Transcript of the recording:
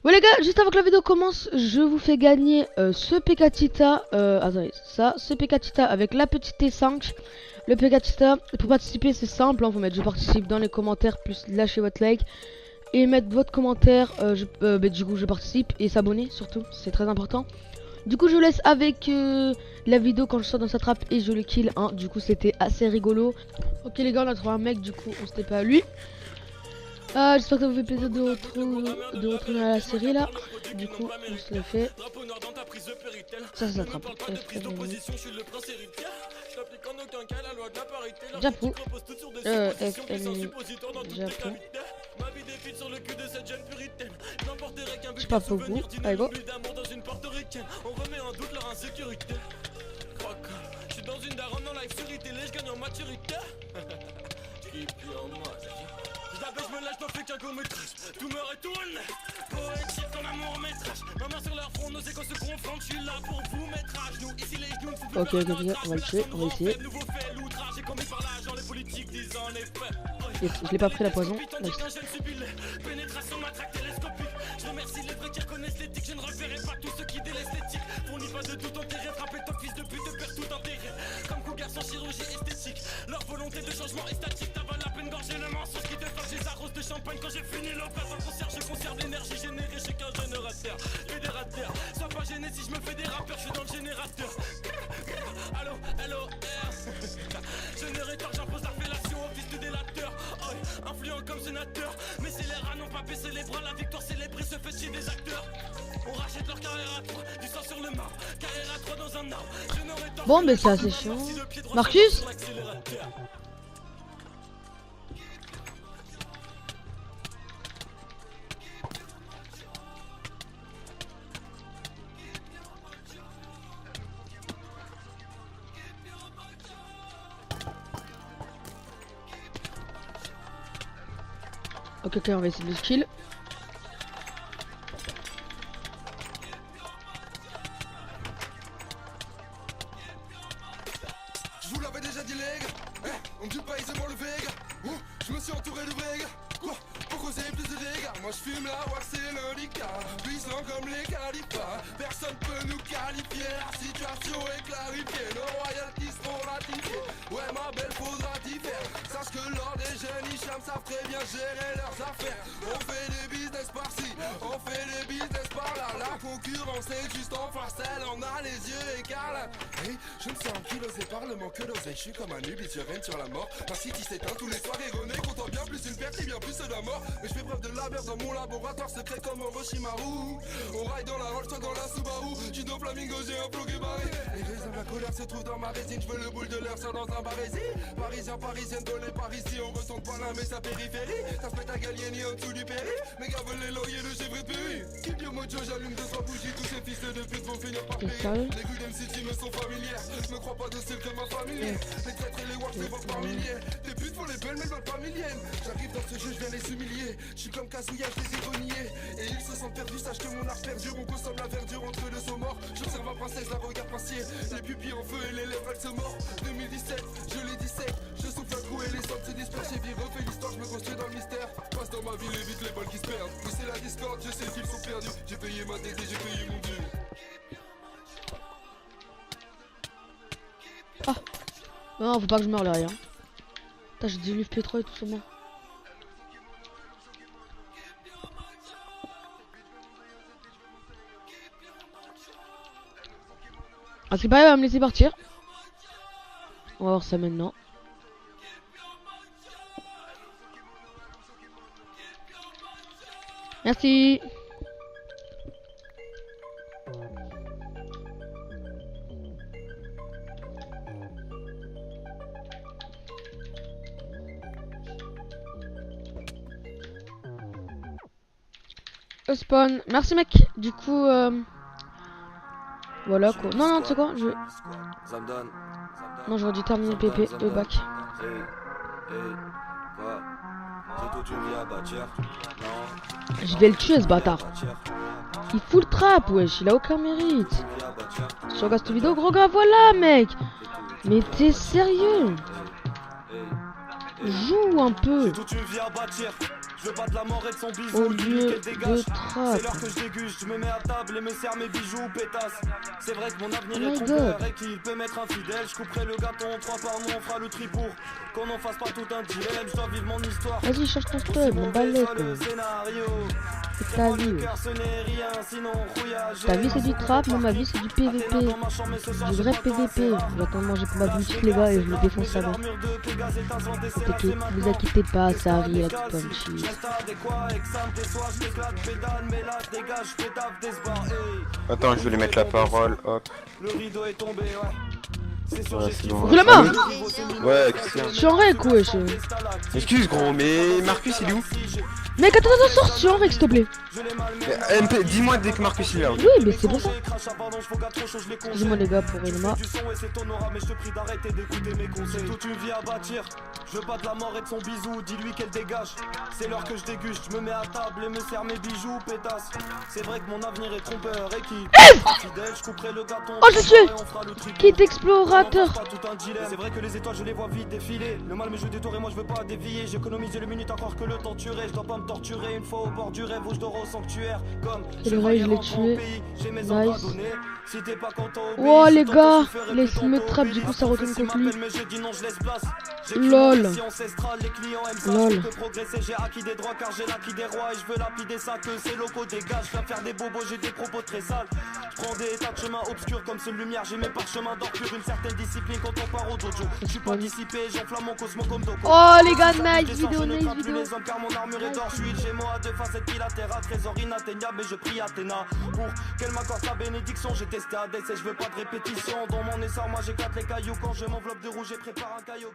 Ouais les gars, juste avant que la vidéo commence, je vous fais gagner ce Pekatita, attendez, ça, ce Pekatita avec la petite T5. Le Pekatita, pour participer c'est simple, hein, faut mettre je participe dans les commentaires, plus lâcher votre like et mettre votre commentaire, du coup je participe et s'abonner surtout, c'est très important. Du coup je laisse avec la vidéo quand je sors dans sa trappe et je le kill, hein. Du coup c'était assez rigolo. Ok les gars, on a trouvé un mec, du coup on s'était pas à lui. J'espère que ça vous fait plaisir de retourner à la série là. Du coup, on se le fait. Ça s'attrape. Japon. FMI. Japon. Je sais pas beaucoup. Allez, go. Je suis dans une daronne en live sur télé, je gagne en maturité. Je me lâche, n'en fais qu'un court métrage. Tout me retourne. Poétique comme amour métrage. Ma main sur leur front, nos échos se confrontent. Je suis là pour vous mettre à genoux. Ici les genoux ne sont plus. Ok, on va le tuer, on va essayer. Je l'ai pas pris la poison. Pénétration, matraque télescopique. Je remercie les vrais qui reconnaissent l'éthique. Je ne reverrai pas tous ceux qui délaissent l'éthique. Fournis pas de tout intérêt. Frapper ton fils de pute, perd tout intérêt. Comme cougar sans chirurgie esthétique. Leur volonté de changement est statique. T'avales la peine gorgée, le mensonge qui te forge. Les arroses de champagne quand j'ai fini l'opéra. En concert, je conserve l'énergie générée chez qu'un générateur. Fédérateur, sois pas gêné si je me fais des rappeurs. Je suis dans le générateur. Allo, hello, générateur, j'impose la fellation au fils du délateur. Oh, influent comme sénateur. Mais c'est les rats n'ont pas baissé les bras. La victoire célébrée se fait chez des acteurs. On rachète leur carrière à 3, du sang sur le marbre. Carrière à 3 dans un arbre. Bon, mais c'est assez chiant. Marcus? Ok, on va essayer de le kill. Je vous l'avais déjà dit les gars, on me dit pas aisément le Vega. Je me suis entouré de vrais gars. Quoi? Pour causer plus de dégâts. Moi je fume la wax c'est l'indicat. Puissant comme les califats. Personne peut nous qualifier. La situation est clarifiée. Nos royalties seront ratifiées. Ouais ma belle faudra t'y faire. Sache que lors des jeunes Hicham savent très bien gérer leurs affaires. On fait des business par-ci, on fait des business par-là. La concurrence est juste en face, elle en a les yeux écarlates. Hey, je me sens ankylosé par le manque d'oseille. Je suis comme un nubis, je règne sur la mort. Ma city s'éteint tous les soirs erronés. Content bien plus une perte et bien plus de la mort. Mais je fais preuve de labeur dans mon laboratoire secret comme Orochimaru. On raille dans la Rolls, toi dans la Subaru. J'suis dans Flamingo, j'ai un flow barré. Les raisins de la colère se trouvent dans ma résine. Je veux le boule de l'heure, ça dans un barésie. Parisien, parisienne, dans les Parisiens. On retourne pas là, mais sa périphérie. Ça se met à Gallieni en dessous du péri. Mes gars veulent les lauriers de chez Brédbury. Keep your mojo, j'allume 2-3 bougies. Tous ces fils de pute vont finir par payer. Les goûts d'MCT me sont familières. Me crois pas docile comme ma famille. Les traîtres et les wars se vendent par milliers. Tes putes font les belles, mais veulent pas millièmes. J'arrive dans ce jeu, je viens les humilier. Je suis comme Kazuya, je les ai reniés. Et ils se sentent perdus, sache que mon art perdure. On consomme la verdure entre deux sauts morts. J'observe ma princesse, la regarde princier. Les pupilles en feu et les lèvres, elles se mordent. 2017, je les dissèque. Je souffle un coup et les sortes se dispersent. J'ai vie, refait l'histoire, je me construis dans le mystère. Passe dans ma ville, évite les balles qui se perdent. Mais c'est la discorde, je sais qu'ils sont perdus. J'ai payé ma dette et j'ai payé mon dû. Ah non, faut pas que je meure là, rien. Putain, j'ai du livre P3 et tout sur moi. Ah, c'est pas grave, elle va me laisser partir. On va voir ça maintenant. Merci. Spawn. Merci mec. Du coup voilà quoi. Non non, tu sais quoi, non, j'aurais dû terminer PP de bac. Je vais le tuer ce bâtard. Il fout le trap, wesh, il a aucun mérite. Si tu regardes cette vidéo, gros gars, voilà mec. Mais t'es sérieux? Joue un peu. Je veux pas de la mort et de son au bisou, lieu qu'elle dégage. de trappe. C'est l'heure que je déguste, je me mets à table et me sers mes bijoux, pétasse. C'est vrai que mon avenir Oh est my trompeur God. et qu'il peut m'être infidèle. Je couperai le gâteau en 3 par mois, on fera le tri pour qu'on n'en fasse pas tout un dilemme. Je dois vivre mon histoire. Vas-y, change ton Aussi style, mon mauvais balai soit quoi. le scénario. C'est Et ta moi le vie. cœur ce n'est rien, sinon rouillage. Ta vie c'est du trap, moi ma vie c'est du PVP. Du vrai PVP. J'attends de manger pour ma boutique les gars et je le défonce là-bas. Vous inquiétez pas, ça arrive avec Punchy. Attends, je vais lui mettre la parole, hop. Le rideau est tombé, ouais. C'est sûr, Ouais, j'ai c'est kiffé. bon. Vraiment Ouais, Christian. Je suis en règle wesh. Excuse gros, mais Marcus il est où? Mec attends, sors, je suis en règle s'il te plaît. MP, dis-moi dès que Marcus il est là. Oui mais c'est pour ça. Excusez-moi les gars pour Elma. Toute une vie à bâtir. Je veux pas de la mort et de son bisou, dis-lui qu'elle dégage. C'est l'heure que je déguste, je me mets à table et me sers mes bijoux, pétasse. C'est vrai que mon avenir est trompeur et qui fidèle, je couperai le gâteau. Oh j'ai tué Kit explorateur. C'est vrai que les étoiles je les vois vite défiler. Le mal me joue des tours et moi je veux pas dévier. J'économise les minutes encore que le temps tuerait. Je dois pas me torturer une fois au bord du rêve où je dors au sanctuaire. Comme Et le reste je l'ai tué. j'ai mes Nice. ordres à donner. Si t'es pas content, Oh les gars, les me trap du coup ça retourne contre lui. mais j'ai dit non, je laisse place. Lol. Les clients aiment ça, Lol. je peux progresser, j'ai acquis des droits car j'ai l'acquis des rois et je veux lapider ça que ces locaux dégagent. Je viens faire des bobos, j'ai des propos très sales. Je prends des tas de chemins obscurs comme ce lumière, j'ai mes parchemins d'or pur, une certaine discipline quand on part au dojo. Je suis pas dissipé, j'enflamme mon cosmo comme Doko. Oh les gars, nice vidéo, nice vidéo. Les hommes car mon armure est d'or, je suis le Gémeaux à 2 facettes bilatérales, trésor inatteignable et je prie Athéna pour qu'elle m'accorde sa bénédiction. J'ai testé Hades et je veux pas de répétition. Dans mon essor, moi j'éclate les cailloux quand je m'enveloppe de rouge et prépare un caillou.